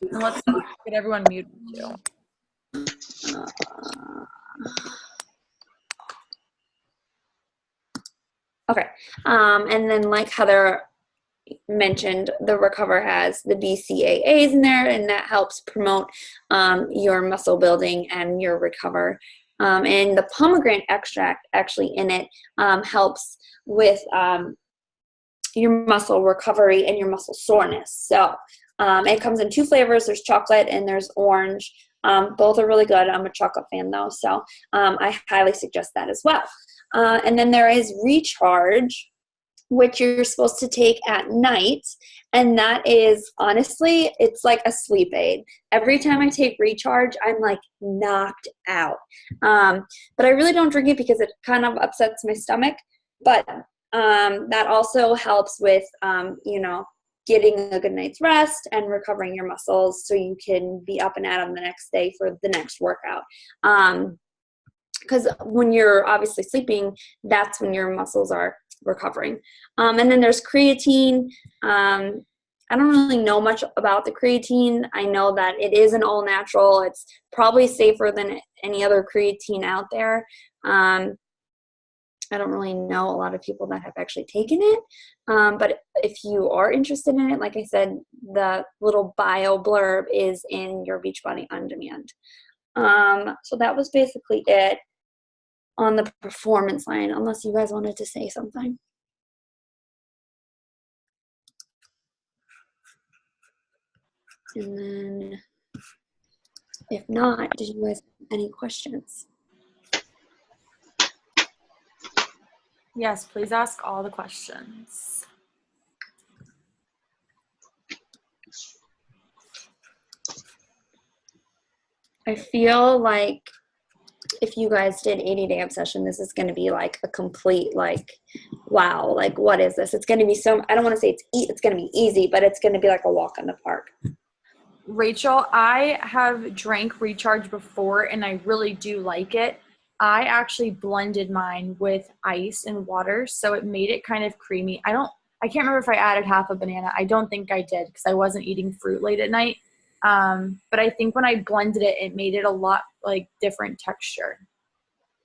And let's get everyone muted too. Okay. And then like Heather mentioned, the Recover has the BCAAs in there, and that helps promote your muscle building and your Recover. And the pomegranate extract actually in it helps with your muscle recovery and your muscle soreness. So it comes in 2 flavors. There's chocolate and there's orange. Both are really good. I'm a chocolate fan though, so I highly suggest that as well. And then there is Recharge, which you're supposed to take at night. And that is, honestly, it's like a sleep aid. Every time I take Recharge, I'm like knocked out. But I really don't drink it because it kind of upsets my stomach. But that also helps with, getting a good night's rest and recovering your muscles so you can be up and at them the next day for the next workout. Because when you're obviously sleeping, that's when your muscles are recovering. And then there's creatine. I don't really know much about the creatine. I know that it is an all natural. It's probably safer than any other creatine out there. I don't really know a lot of people that have actually taken it. But if you are interested in it, like I said, the little bio blurb is in your Beachbody On Demand. So that was basically it on the performance line, unless you guys wanted to say something. And then, if not, did you guys have any questions? Yes, please ask all the questions. I feel like if you guys did 80-day obsession, this is going to be like a complete, like, wow, like, what is this? It's going to be so, I don't want to say it's going to be easy, but it's going to be like a walk in the park. Rachel, I have drank Recharge before and I really do like it. I actually blended mine with ice and water, so it made it kind of creamy. I can't remember if I added half a banana. I don't think I did because I wasn't eating fruit late at night. But I think when I blended it, it made it a lot like different texture.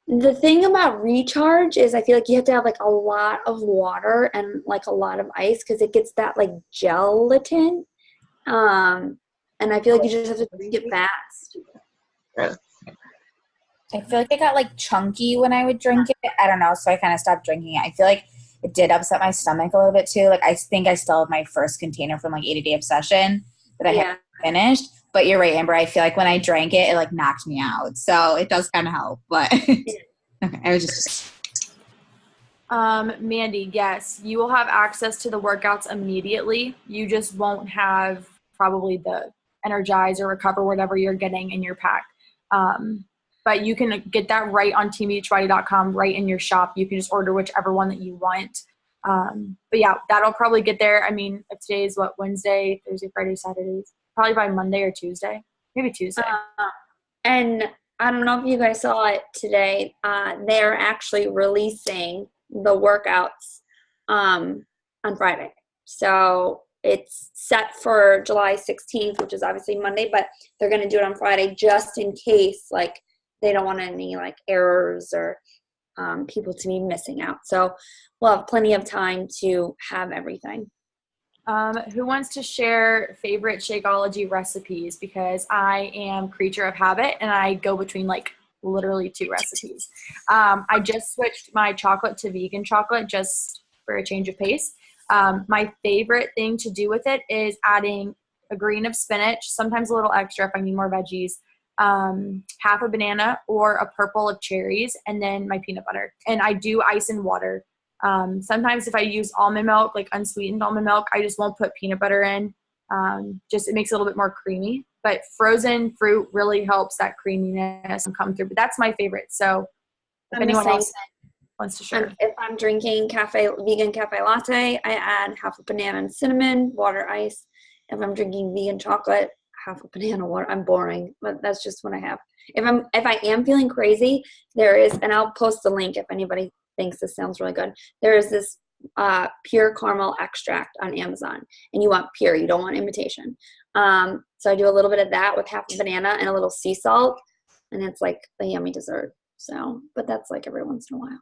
The thing about Recharge is I feel like you have to have like a lot of water and like a lot of ice because it gets that like gelatin. And I feel like you just have to drink it fast. I feel like it got like chunky when I would drink it. I don't know, so I kind of stopped drinking it. I feel like it did upset my stomach a little bit too. Like I think I still have my first container from like 80-day obsession that I haven't finished. But you're right, Amber. I feel like when I drank it, it like knocked me out. So it does kind of help. But okay, I was just. Mandy, yes, you will have access to the workouts immediately. You just won't have probably the Energize or Recover, whatever you're getting in your pack. But you can get that right on teambeachbody.com, right in your shop. You can just order whichever one that you want. But yeah, that'll probably get there. I mean, if today is what, Wednesday, Thursday, Friday, Saturday, probably by Monday or Tuesday, maybe Tuesday. And I don't know if you guys saw it today. They're actually releasing the workouts on Friday. So it's set for July 16th, which is obviously Monday, but they're going to do it on Friday just in case, like, they don't want any, like, errors or people to be missing out. So we'll have plenty of time to have everything. Who wants to share favorite Shakeology recipes? Because I am creature of habit and I go between like literally 2 recipes. I just switched my chocolate to vegan chocolate just for a change of pace. My favorite thing to do with it is adding a green of spinach, sometimes a little extra if I need more veggies, half a banana or a purple of cherries, and then my peanut butter. And I do ice and water. Sometimes if I use almond milk, like unsweetened almond milk, I just won't put peanut butter in. Just it makes it a little bit more creamy. But frozen fruit really helps that creaminess come through. But that's my favorite. So if anyone else wants to share. If I'm drinking vegan cafe latte, I add half a banana and cinnamon, water, ice. If I'm drinking vegan chocolate, half a banana, water. I'm boring, but that's just what I have. If I am feeling crazy, there is, and I'll post the link if anybody thinks this sounds really good. There is this pure caramel extract on Amazon, and you want pure, you don't want imitation. So I do a little bit of that with half a banana and a little sea salt, and it's like a yummy dessert. So, but that's like every once in a while.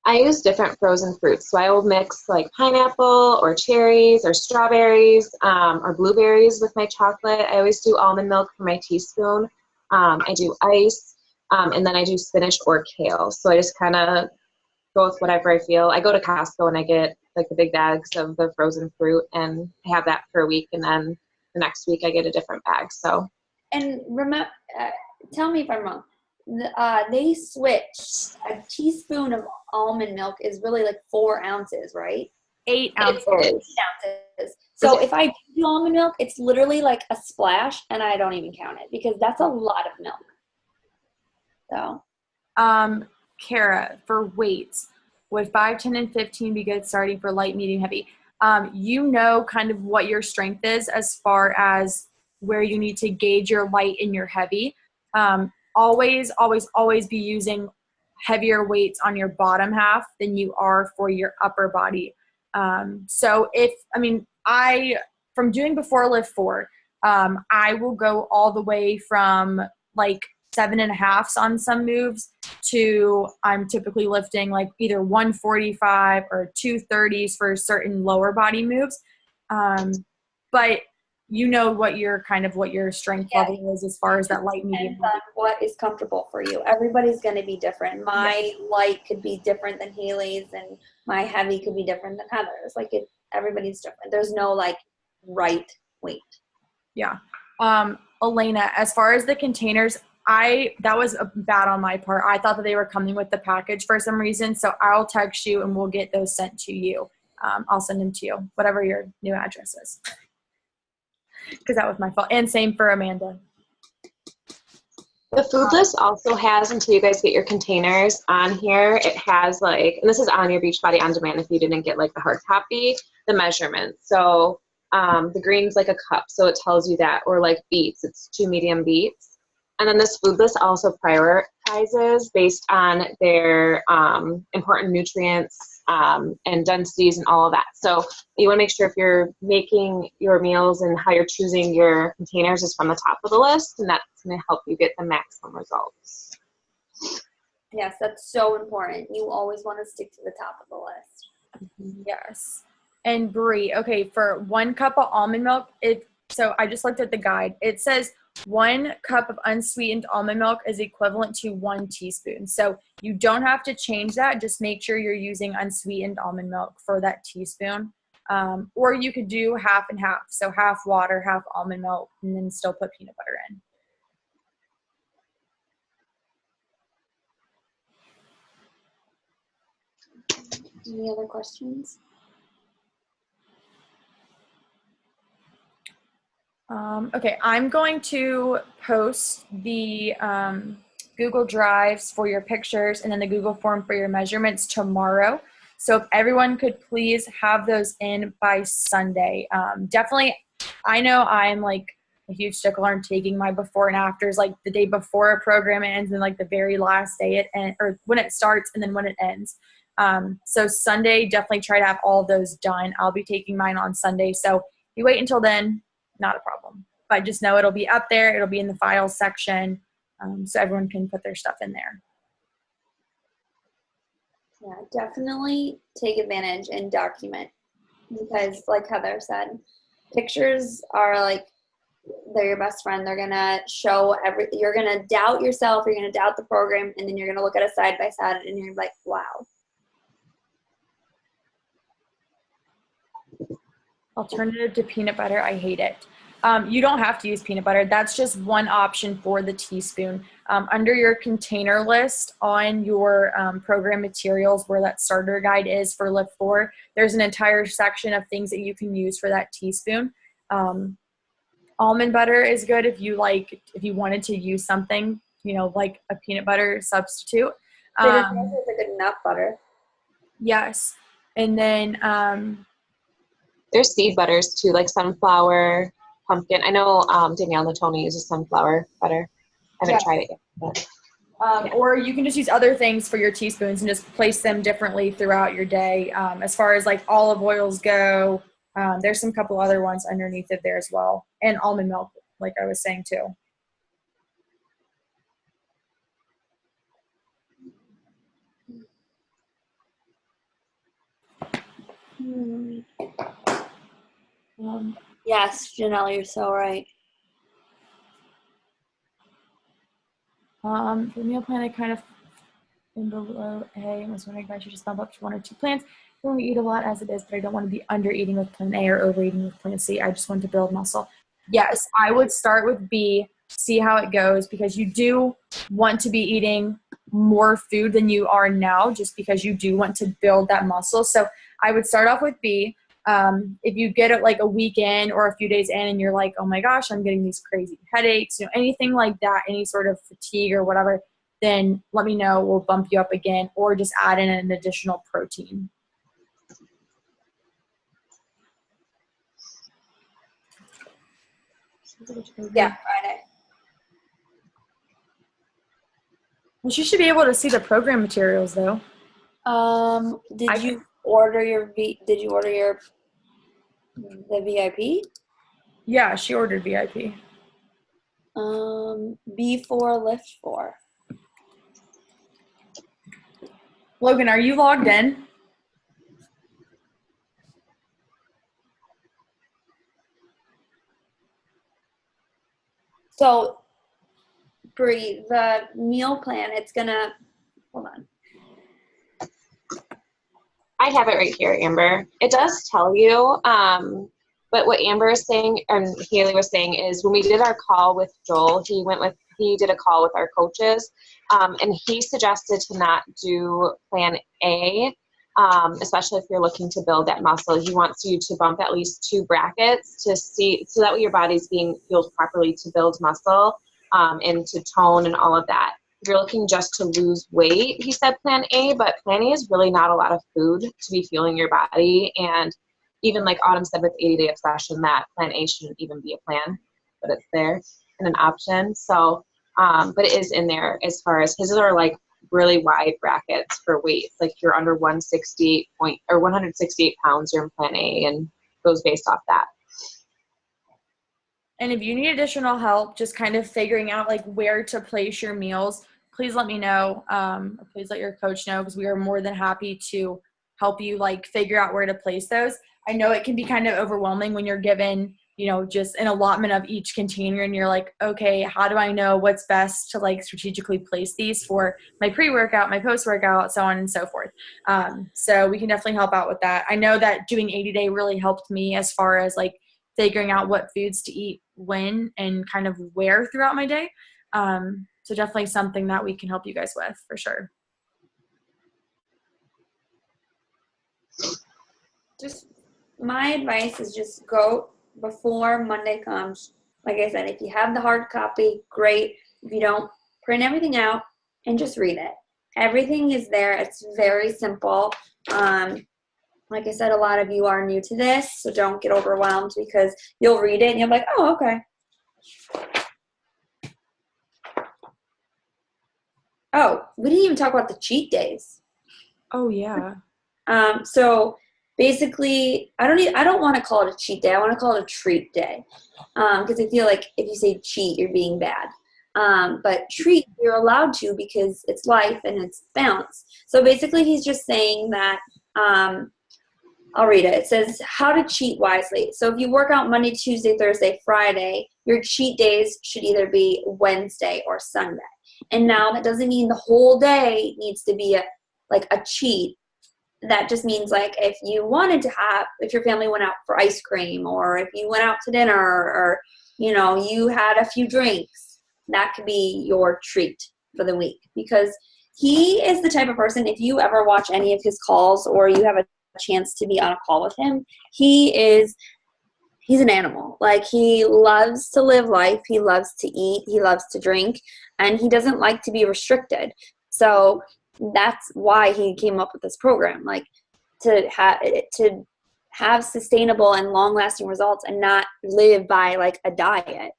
I use different frozen fruits. So I will mix like pineapple or cherries or strawberries or blueberries with my chocolate. I always do almond milk for my teaspoon. I do ice, and then I do spinach or kale. So I just kind of go with whatever I feel. I go to Costco and I get like the big bags of the frozen fruit, and I have that for a week, and then the next week I get a different bag. So. And remember, tell me if I'm wrong. They switched. A teaspoon of almond milk is really like 4 ounces, right? 8 ounces. 8 ounces. So if I do almond milk, it's literally like a splash, and I don't even count it because that's a lot of milk. So. Kara, for weights, would 5, 10, and 15 be good starting for light, medium, heavy? You know kind of what your strength is as far as where you need to gauge your light and your heavy. Always, always, always be using heavier weights on your bottom half than you are for your upper body. So from doing before lift 4, I will go all the way from like 7.5s on some moves to I'm typically lifting like either 145 or 230s for certain lower body moves. But you know what your strength level is as far as that light, medium. And what is comfortable for you. Everybody's going to be different. My light could be different than Haley's, and my heavy could be different than Heather's. Like everybody's different. There's no like right weight. Yeah. Elena, as far as the containers, that was bad on my part. I thought that they were coming with the package for some reason. So I'll text you and we'll get those sent to you. I'll send them to you, whatever your new address is. Because that was my fault. And same for Amanda. The food list also has, until you guys get your containers on here, it has like, and this is on your Beachbody On Demand if you didn't get like the hard copy, the measurements. So the green's like a cup, so it tells you that, or like beets, it's 2 medium beets. And then this food list also prioritizes based on their important nutrients and densities and all of that. So you want to make sure if you're making your meals and how you're choosing your containers is from the top of the list, and that's going to help you get the maximum results. Yes, that's so important. You always want to stick to the top of the list. Mm-hmm. Yes. And Brie, okay, for 1 cup of almond milk, so I just looked at the guide. It says 1 cup of unsweetened almond milk is equivalent to 1 teaspoon. So you don't have to change that. Just make sure you're using unsweetened almond milk for that teaspoon. Or you could do half and half. So half water, half almond milk, and then still put peanut butter in. Any other questions? Okay, I'm going to post the Google Drives for your pictures and then the Google form for your measurements tomorrow. So if everyone could please have those in by Sunday. Definitely, I know I'm like a huge stickler on taking my before and afters, like the day before a program ends and like the very last day or when it starts and then when it ends. So Sunday, definitely try to have all of those done. I'll be taking mine on Sunday. So if you wait until then, not a problem. But just know it'll be up there. It'll be in the files section, so everyone can put their stuff in there. Yeah, definitely take advantage and document because, like Heather said, pictures are like they're your best friend. They're gonna show you're gonna doubt yourself. You're gonna doubt the program, and then you're gonna look at a side by side, and you're like, wow. Alternative to peanut butter, I hate it. You don't have to use peanut butter. That's just one option for the teaspoon. Under your container list on your program materials where that starter guide is for Lift 4, there's an entire section of things that you can use for that teaspoon. Almond butter is good if you wanted to use something, like a peanut butter substitute. It's a good nut butter. Yes. And then there's seed butters too, like sunflower, pumpkin. I know Danielle Natoni uses sunflower butter. I haven't tried it yet. But. Or you can just use other things for your teaspoons and just place them differently throughout your day. As far as like olive oils go, There's some couple other ones underneath it there as well. And almond milk, like I was saying too. Yes, Janelle, you're so right. For the meal plan, I kind of in below A. I was wondering if I should just bump up to 1 or 2 plants. I don't eat a lot as it is, but I don't want to be under eating with plan A or overeating with plan C. I just want to build muscle. Yes, I would start with B, see how it goes, because you do want to be eating more food than you are now, just because you do want to build that muscle. So I would start off with B. If you get it like a week in or a few days in and you're like, oh my gosh, I'm getting these crazy headaches, anything like that, any sort of fatigue or whatever, then let me know. We'll bump you up again, or just add in an additional protein. Yeah, Friday. Well, you should be able to see the program materials though. Did you order the VIP? Yeah, she ordered VIP. B4 lift 4. Logan, are you logged in? So, Bree, the meal plan, it's gonna, hold on. I have it right here, Amber. It does tell you, but what Amber is saying and Haley was saying is when we did our call with Joel, he did a call with our coaches, and he suggested to not do plan A, especially if you're looking to build that muscle. He wants you to bump at least 2 brackets to see, so that way your body's being fueled properly to build muscle, and to tone and all of that. If you're looking just to lose weight, he said plan A, but plan A is really not a lot of food to be fueling your body. And even like Autumn said with 80 Day Obsession, that plan A shouldn't even be a plan, but it's there and an option. So, but it is in there as far as his are like really wide brackets for weights. Like you're under 168 pounds, you're in plan A, and goes based off that. And if you need additional help, just kind of figuring out like where to place your meals, please let me know. Or please let your coach know, because we are more than happy to help you like figure out where to place those. I know it can be kind of overwhelming when you're given, just an allotment of each container and you're like, okay, how do I know what's best to like strategically place these for my pre-workout, my post-workout, so on and so forth. So we can definitely help out with that. I know that doing 80 Day really helped me as far as like figuring out what foods to eat when and kind of where throughout my day. So definitely something that we can help you guys with for sure. Just my advice is just go before Monday comes. Like I said, if you have the hard copy, great. If you don't, print everything out and just read it. Everything is there. It's very simple. Like I said, a lot of you are new to this, so don't get overwhelmed, because you'll read it and you're like, oh, okay. Oh, we didn't even talk about the cheat days. Oh yeah. So basically, I don't want to call it a cheat day. I want to call it a treat day, because I feel like if you say cheat, you're being bad. But treat, you're allowed to, because it's life and it's balance. So basically, he's just saying that. I'll read it. It says how to cheat wisely. So if you work out Monday, Tuesday, Thursday, Friday, your cheat days should either be Wednesday or Sunday. And now that doesn't mean the whole day needs to be a cheat. That just means like if you wanted to if your family went out for ice cream, or if you went out to dinner, or you had a few drinks, that could be your treat for the week. Because he is the type of person, if you ever watch any of his calls or you have a chance to be on a call with him, he's an animal. Like, he loves to live life, he loves to eat, he loves to drink, and he doesn't like to be restricted. So that's why he came up with this program, like to have sustainable and long-lasting results and not live by like a diet.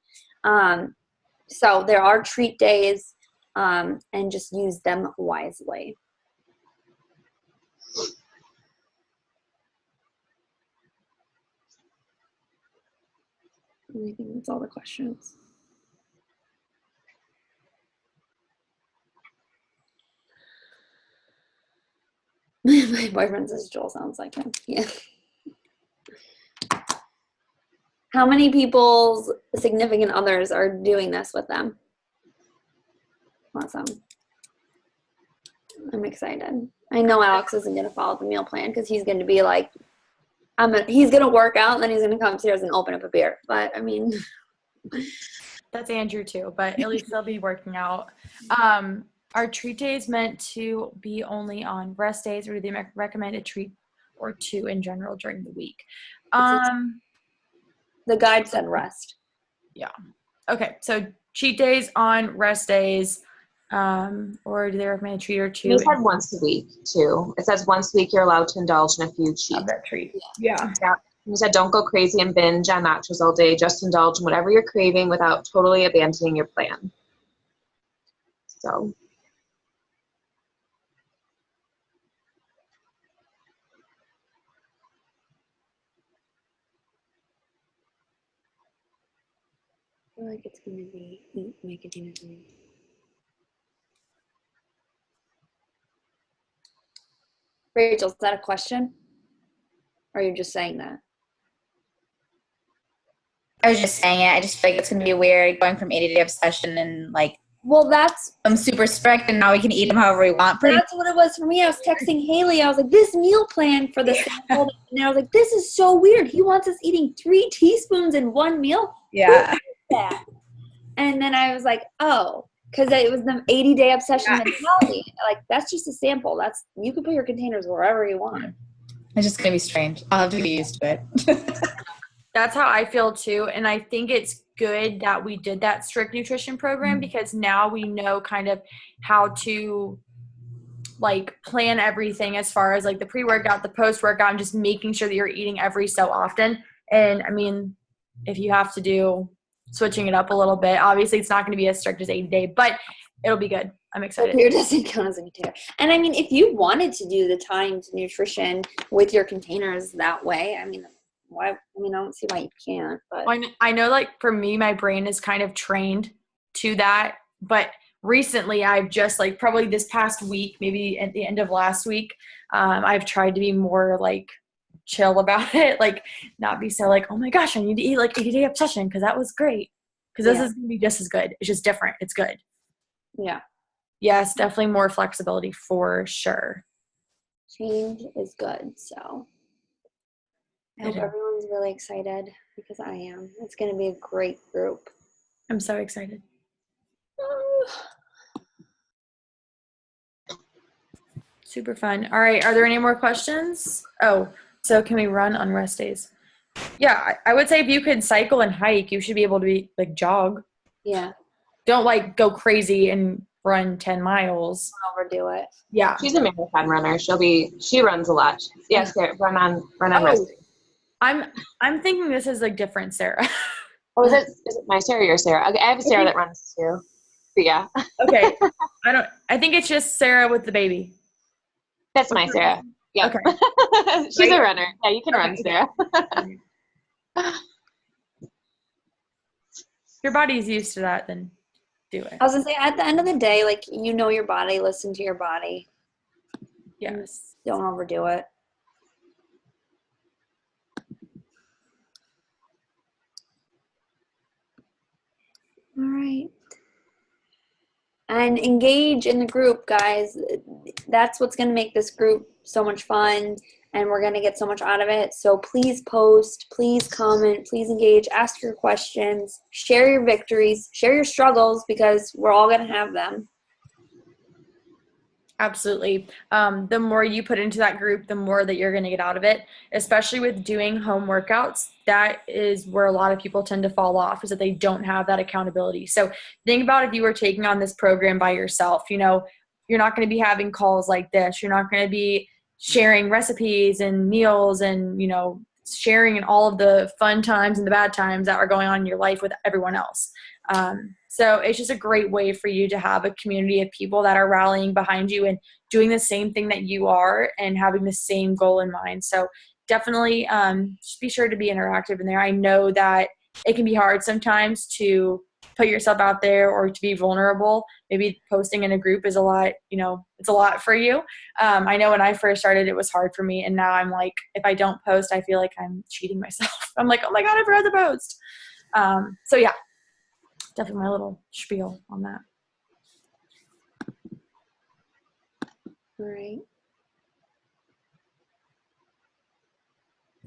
So there are treat days, and just use them wisely. I think that's all the questions. My boyfriend says Joel sounds like him. Yeah. How many people's significant others are doing this with them? Awesome. I'm excited. I know Alex isn't going to follow the meal plan because he's going to be like, he's going to work out and then he's going to come upstairs and open up a beer. But I mean, that's Andrew too, but at least they'll be working out. Are treat days meant to be only on rest days, or do they recommend a treat or two in general during the week? The guide said rest. Yeah. Okay. So cheat days on rest days, or do they recommend a treat or two? You said once a week too. It says once a week you're allowed to indulge in a few cheats. That treat. Yeah. You said don't go crazy and binge on nachos all day. Just indulge in whatever you're craving without totally abandoning your plan. So. I feel like it's going to be make it easy. Rachel, is that a question? Or are you just saying that? I was just saying it. I just feel like it's going to be weird going from 80-day obsession and like, well, I'm super strict and now we can eat them however we want. That's what it was for me. I was texting Haley. I was like, this meal plan for the sample. And I was like, this is so weird. He wants us eating 3 teaspoons in one meal. Yeah. That? And then I was like, oh, because it was the 80-day obsession mentality. Like, that's just a sample. You can put your containers wherever you want. It's just going to be strange. I'll have to get used to it. That's how I feel too. And I think it's good that we did that strict nutrition program because now we know kind of how to like plan everything as far as like the pre-workout, the post-workout, and just making sure that you're eating every so often. And I mean, if you have to do switching it up a little bit, obviously it's not going to be as strict as 80-day, but it'll be good. I'm excited. Beer doesn't count as a container. And I mean, if you wanted to do the timed nutrition with your containers that way, I mean, I don't see why you can't. But I know, like for me, my brain is kind of trained to that. But recently, I've just like probably this past week, maybe at the end of last week, I've tried to be more like chill about it, like not be so like, oh my gosh, I need to eat like 80-day obsession because that was great. Because this is gonna be just as good. It's just different. It's good. Yeah. Yes, definitely more flexibility for sure. Change is good. So I hope everyone's really excited because I am. It's going to be a great group. I'm so excited. Super fun. All right. Are there any more questions? Oh, so can we run on rest days? Yeah, I would say if you could cycle and hike, you should be able to be like jog. Yeah. Don't like go crazy and run 10 miles. Don't overdo it. Yeah. She's a marathon runner. She runs a lot. Yes, run on rest days. I'm thinking this is like different Sarah. Oh, is it my Sarah or your Sarah? Okay, I have a Sarah that runs too. But yeah. Okay. I think it's just Sarah with the baby. That's my Sarah. Yeah. Okay. She's a runner. Yeah, you can run, Sarah. Your body's used to that, then do it. I was gonna say, at the end of the day, like, you know your body, listen to your body. Yes. Don't overdo it. All right. And engage in the group, guys. That's what's going to make this group so much fun, and we're going to get so much out of it. So please post, please comment, please engage, ask your questions, share your victories, share your struggles, because we're all going to have them. Absolutely. The more you put into that group, the more that you're going to get out of it, especially with doing home workouts. That is where a lot of people tend to fall off, is that they don't have that accountability. So think about if you were taking on this program by yourself, you're not going to be having calls like this. You're not going to be sharing recipes and meals and, sharing in all of the fun times and the bad times that are going on in your life with everyone else. So it's just a great way for you to have a community of people that are rallying behind you and doing the same thing that you are and having the same goal in mind. So definitely just be sure to be interactive in there. I know that it can be hard sometimes to put yourself out there or to be vulnerable. Maybe posting in a group is a lot, it's a lot for you. I know when I first started, it was hard for me. And now I'm like, if I don't post, I feel like I'm cheating myself. I'm like, oh my God, I forgot to post. So yeah, definitely my little spiel on that. All right.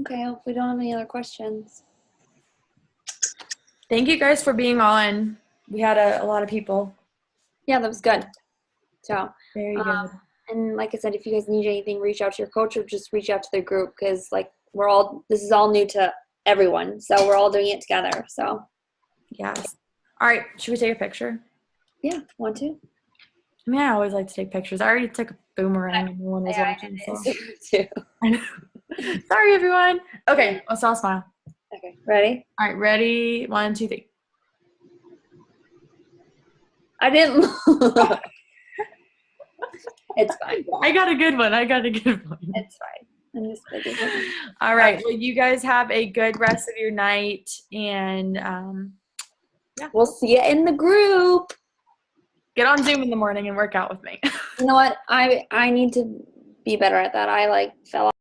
Okay, I hope we don't have any other questions. Thank you guys for being on. We had a lot of people. Yeah, that was good. So Very good. And like I said, if you guys need anything, reach out to your coach or just reach out to the group, because like this is all new to everyone. So we're all doing it together. So Yes. All right. Should we take a picture? yeah, want to? I mean, I always like to take pictures. I already took a boomerang and no one was watching. So. Too. I know. Sorry, everyone. Okay, let's all smile. Okay, ready? All right, ready? 1, 2, 3. I didn't look. It's fine. I got a good one. It's fine. I'm just kidding. All right. Well, you guys have a good rest of your night, and yeah, We'll see you in the group. get on Zoom in the morning and work out with me. You know what? I need to be better at that. I fell off.